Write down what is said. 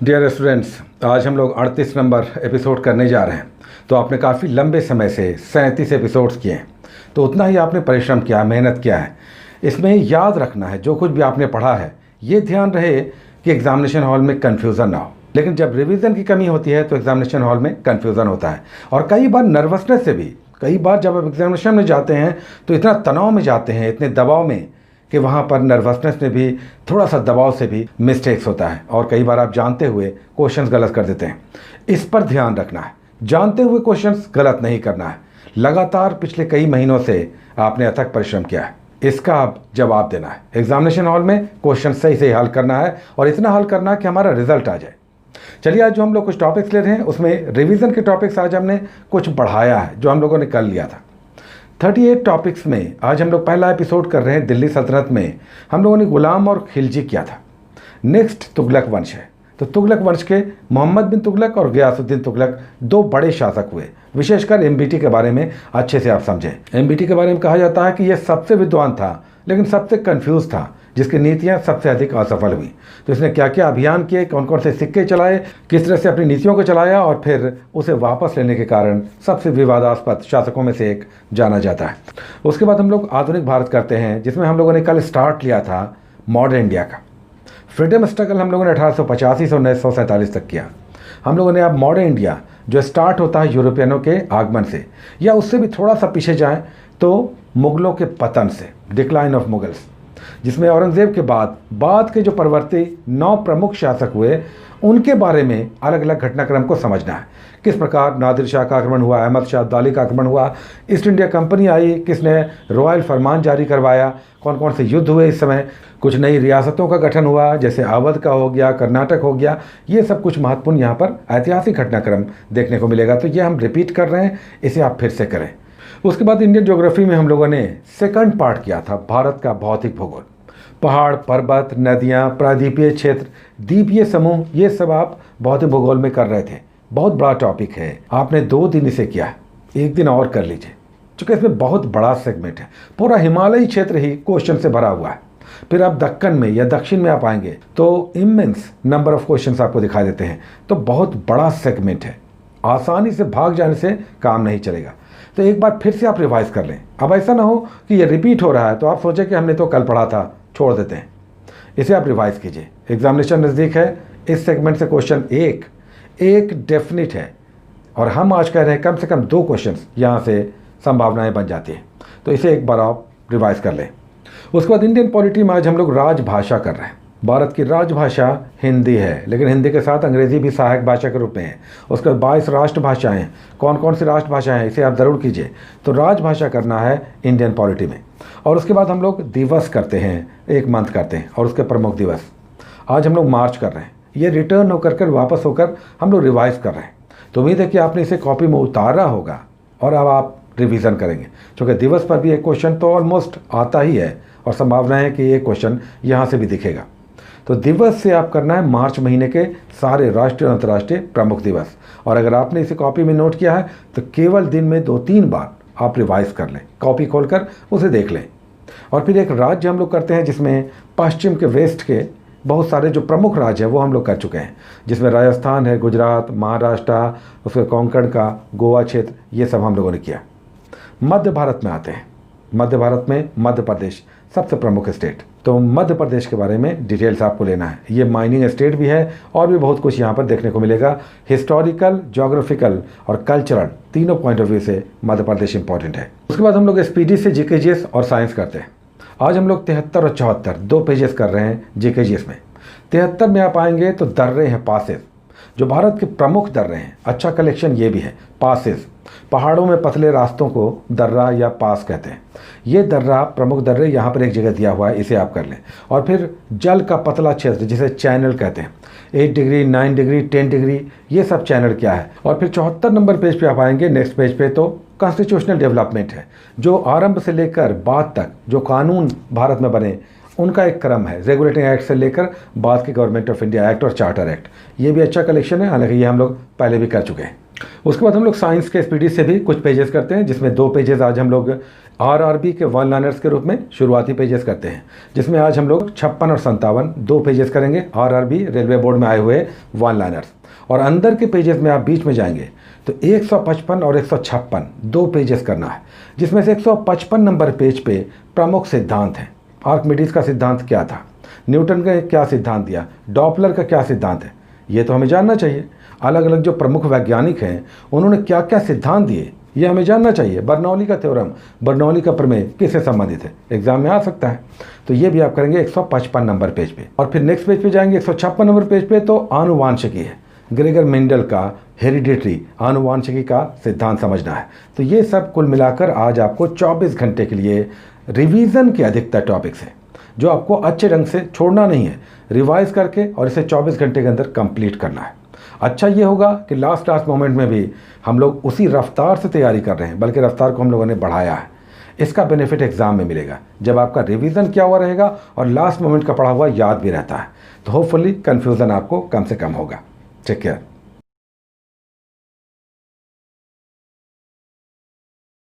Dear students, आज हम लोग 38 नंबर एपिसोड करने जा रहे हैं। तो आपने काफ़ी लंबे समय से 37 एपिसोड्स किए हैं, तो उतना ही आपने परिश्रम किया, मेहनत किया है। इसमें याद रखना है, जो कुछ भी आपने पढ़ा है ये ध्यान रहे कि एग्जामिनेशन हॉल में कन्फ्यूज़न ना हो। लेकिन जब रिवीजन की कमी होती है तो एग्जामिनेशन हॉल में कन्फ्यूज़न होता है, और कई बार नर्वसनेस से भी। कई बार जब आप एग्जामिनेशन में जाते हैं तो इतना तनाव में जाते हैं, इतने दबाव में, कि वहाँ पर नर्वसनेस में भी, थोड़ा सा दबाव से भी मिस्टेक्स होता है, और कई बार आप जानते हुए क्वेश्चंस गलत कर देते हैं। इस पर ध्यान रखना है, जानते हुए क्वेश्चंस गलत नहीं करना है। लगातार पिछले कई महीनों से आपने अथक परिश्रम किया है, इसका आप जवाब देना है। एग्जामिनेशन हॉल में क्वेश्चन सही से हल करना है, और इतना हल करना है कि हमारा रिजल्ट आ जाए। चलिए, आज जो हम लोग कुछ टॉपिक्स ले रहे हैं उसमें रिवीजन के टॉपिक्स आज हमने कुछ बढ़ाया है, जो हम लोगों ने कल लिया था। 38 टॉपिक्स में आज हम लोग पहला एपिसोड कर रहे हैं। दिल्ली सल्तनत में हम लोगों ने गुलाम और खिलजी किया था। नेक्स्ट तुगलक वंश है। तो तुगलक वंश के मोहम्मद बिन तुगलक और गियासुद्दीन तुगलक दो बड़े शासक हुए। विशेषकर एमबीटी के बारे में अच्छे से आप समझें। एमबीटी के बारे में कहा जाता है कि यह सबसे विद्वान था, लेकिन सबसे कंफ्यूज था, जिसकी नीतियां सबसे अधिक असफल हुई। तो इसने क्या क्या अभियान किए, कौन कौन से सिक्के चलाए, किस तरह से अपनी नीतियों को चलाया, और फिर उसे वापस लेने के कारण सबसे विवादास्पद शासकों में से एक जाना जाता है। उसके बाद हम लोग आधुनिक भारत करते हैं, जिसमें हम लोगों ने कल स्टार्ट लिया था मॉडर्न इंडिया का। फ्रीडम स्ट्रगल हम लोगों ने 1885 से 1947 तक किया। हम लोगों ने अब मॉडर्न इंडिया, जो स्टार्ट होता है यूरोपियनों के आगमन से, या उससे भी थोड़ा सा पीछे जाएं तो मुगलों के पतन से, डिक्लाइन ऑफ मुगल्स, जिसमें औरंगजेब के बाद के जो परवर्ती 9 प्रमुख शासक हुए, उनके बारे में अलग अलग घटनाक्रम को समझना है। किस प्रकार नादिर शाह का आक्रमण हुआ, अहमद शाह अब्दाली का आक्रमण हुआ, ईस्ट इंडिया कंपनी आई, किसने रॉयल फरमान जारी करवाया, कौन कौन से युद्ध हुए इस समय, कुछ नई रियासतों का गठन हुआ, जैसे अवध का हो गया, कर्नाटक हो गया। ये सब कुछ महत्वपूर्ण यहाँ पर ऐतिहासिक घटनाक्रम देखने को मिलेगा। तो ये हम रिपीट कर रहे हैं, इसे आप फिर से करें। उसके बाद इंडियन ज्योग्राफी में हम लोगों ने सेकंड पार्ट किया था, भारत का भौतिक भूगोल। पहाड़, पर्वत, नदियाँ, प्रायद्वीपीय क्षेत्र, द्वीपीय समूह, ये सब आप भौतिक भूगोल में कर रहे थे। बहुत बड़ा टॉपिक है, आपने 2 दिन इसे किया है, एक दिन और कर लीजिए, क्योंकि इसमें बहुत बड़ा सेगमेंट है। पूरा हिमालयी क्षेत्र ही क्वेश्चन से भरा हुआ है। फिर आप दक्कन में या दक्षिण में आप आएंगे तो इमेंस नंबर ऑफ क्वेश्चन आपको दिखा देते हैं। तो बहुत बड़ा सेगमेंट है, आसानी से भाग जाने से काम नहीं चलेगा। तो एक बार फिर से आप रिवाइज कर लें। अब ऐसा ना हो कि ये रिपीट हो रहा है तो आप सोचें कि हमने तो कल पढ़ा था, छोड़ देते हैं। इसे आप रिवाइज कीजिए, एग्जामिनेशन नज़दीक है। इस सेगमेंट से क्वेश्चन एक डेफिनिट है, और हम आज कह रहे हैं कम से कम 2 क्वेश्चन यहाँ से संभावनाएं बन जाती हैं। तो इसे एक बार आप रिवाइज कर लें। उसके बाद इंडियन पॉलिटी में आज हम लोग राजभाषा कर रहे हैं। भारत की राजभाषा हिंदी है, लेकिन हिंदी के साथ अंग्रेजी भी सहायक भाषा के रूप में है। उसके बाद 22 राष्ट्रभाषाएं हैं। कौन कौन सी राष्ट्रभाषाएं हैं, इसे आप ज़रूर कीजिए। तो राजभाषा करना है इंडियन पॉलिटी में। और उसके बाद हम लोग दिवस करते हैं, एक मंथ करते हैं, और उसके प्रमुख दिवस। आज हम लोग मार्च कर रहे हैं, ये रिटर्न होकर वापस होकर हम लोग रिवाइज कर रहे हैं। तो उम्मीद है कि आपने इसे कॉपी में उतारा होगा, और अब आप रिवीजन करेंगे, क्योंकि दिवस पर भी एक क्वेश्चन तो ऑलमोस्ट आता ही है, और संभावना है कि ये क्वेश्चन यहाँ से भी दिखेगा। तो दिवस से आप करना है मार्च महीने के सारे राष्ट्रीय और अंतर्राष्ट्रीय प्रमुख दिवस। और अगर आपने इसे कॉपी में नोट किया है तो केवल दिन में 2-3 बार आप रिवाइज कर लें, कॉपी खोलकर उसे देख लें। और फिर एक राज्य हम लोग करते हैं, जिसमें पश्चिम के वेस्ट के बहुत सारे जो प्रमुख राज्य हैं वो हम लोग कर चुके हैं, जिसमें राजस्थान है, गुजरात, महाराष्ट्र, उसके कोंकण का गोवा क्षेत्र, ये सब हम लोगों ने किया। मध्य भारत में आते हैं। मध्य भारत में मध्य प्रदेश सबसे प्रमुख स्टेट। तो मध्य प्रदेश के बारे में डिटेल्स आपको लेना है। ये माइनिंग स्टेट भी है, और भी बहुत कुछ यहाँ पर देखने को मिलेगा। हिस्टोरिकल, ज्योग्राफिकल और कल्चरल, तीनों पॉइंट ऑफ व्यू से मध्य प्रदेश इंपॉर्टेंट है। उसके बाद हम लोग स्पीडी से जीकेजीएस और साइंस करते हैं। आज हम लोग 73 और 74 2 पेजेस कर रहे हैं जीकेजीएस में। 73 में आप आएंगे तो दर्रे हैं, पासेस, जो भारत के प्रमुख दर्रे हैं। अच्छा कलेक्शन ये भी है, पासेस। पहाड़ों में पतले रास्तों को दर्रा या पास कहते हैं। ये दर्रा, प्रमुख दर्रे यहाँ पर एक जगह दिया हुआ है, इसे आप कर लें। और फिर जल का पतला क्षेत्र, जिसे चैनल कहते हैं, 8 डिग्री, 9 डिग्री, 10 डिग्री, ये सब चैनल क्या है। और फिर 74 नंबर पेज पे आप आएंगे, नेक्स्ट पेज पे, तो कॉन्स्टिट्यूशनल डेवलपमेंट है, जो आरंभ से लेकर बाद तक जो कानून भारत में बने उनका एक क्रम है। रेगुलेटिंग एक्ट से लेकर बाद के गवर्नमेंट ऑफ इंडिया एक्ट और चार्टर एक्ट, ये भी अच्छा कलेक्शन है, हालांकि ये हम लोग पहले भी कर चुके हैं। उसके बाद हम लोग साइंस के स्पीडी से भी कुछ पेजेस करते हैं, जिसमें 2 पेजेस आज हम लोग आरआरबी के वन लाइनर्स के रूप में शुरुआती पेजेस करते हैं, जिसमें आज हम लोग 56 और 57 2 पेजेस करेंगे आरआरबी रेलवे बोर्ड में आए हुए वन लाइनर्स। और अंदर के पेजेस में आप बीच में जाएंगे तो 155 और 156 2 पेजेस करना है, जिसमें से 155 नंबर पेज पे प्रमुख सिद्धांत हैं। आर्किमिडीज का सिद्धांत क्या था, न्यूटन का क्या सिद्धांत दिया, डॉपलर का क्या सिद्धांत है, ये तो हमें जानना चाहिए। अलग अलग जो प्रमुख वैज्ञानिक हैं उन्होंने क्या क्या सिद्धांत दिए, ये हमें जानना चाहिए। बर्नौली का थ्योरम, बर्नौली का प्रमेय किससे संबंधित है, एग्जाम में आ सकता है। तो ये भी आप करेंगे 155 नंबर पेज पे। और फिर नेक्स्ट पेज पे जाएंगे 156 नंबर पेज पे, तो आनुवांशिकी है, ग्रेगर मेंडल का हेरिडिटरी आनुवांशिकी का सिद्धांत समझना है। तो ये सब कुल मिलाकर आज आपको 24 घंटे के लिए रिवीजन के अधिकतर टॉपिक्स हैं, जो आपको अच्छे ढंग से छोड़ना नहीं है, रिवाइज करके और इसे 24 घंटे के अंदर कंप्लीट करना है। अच्छा ये होगा कि लास्ट मोमेंट में भी हम लोग उसी रफ्तार से तैयारी कर रहे हैं, बल्कि रफ्तार को हम लोगों ने बढ़ाया है। इसका बेनिफिट एग्जाम में मिलेगा जब आपका रिवीजन किया हुआ रहेगा और लास्ट मोमेंट का पढ़ा हुआ याद भी रहता है। तो होपफुली कन्फ्यूज़न आपको कम से कम होगा। Take care.